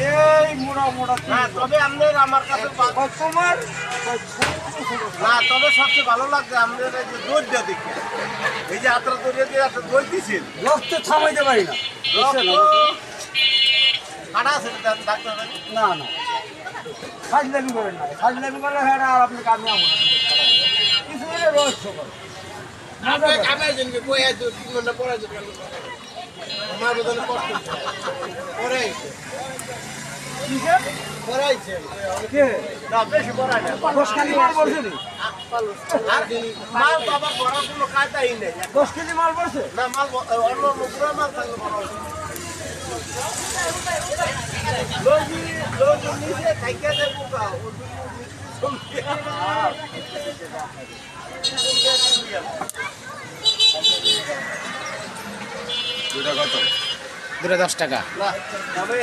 এই মোড়া মোড়া হ্যাঁ, তবে আপনার আমার কাছে তোমার না, তবে সবচেয়ে ভালো লাগছে আমাদের এই যে দইটা দেখে। এই যে আত্রা দইটা দিয়ে একটা দই দিছেন, রক্ত থামাইতে পারি না কাটা আছে ডাক্তার? না না ফাজলামি করেন না, ফাজলামি করলে হ্যাঁ আর আপনি কামে আমো না কিছু হলে রহস্য করে আমার বোধহয় কষ্ট পড়াইছে কে না, বেশি পড়াই না। দশ কেজি মাল পড়ছে নি আর মাল তো আবার করার কোনো কায়দাই নেই। 10 কেজি মাল পড়ছে না, মাল অন্য পুরো মাল থাকলে বড় হবে। লোক নিচে থাইকা দেবো গা, ও দুটো 10 টাকা। না, তবে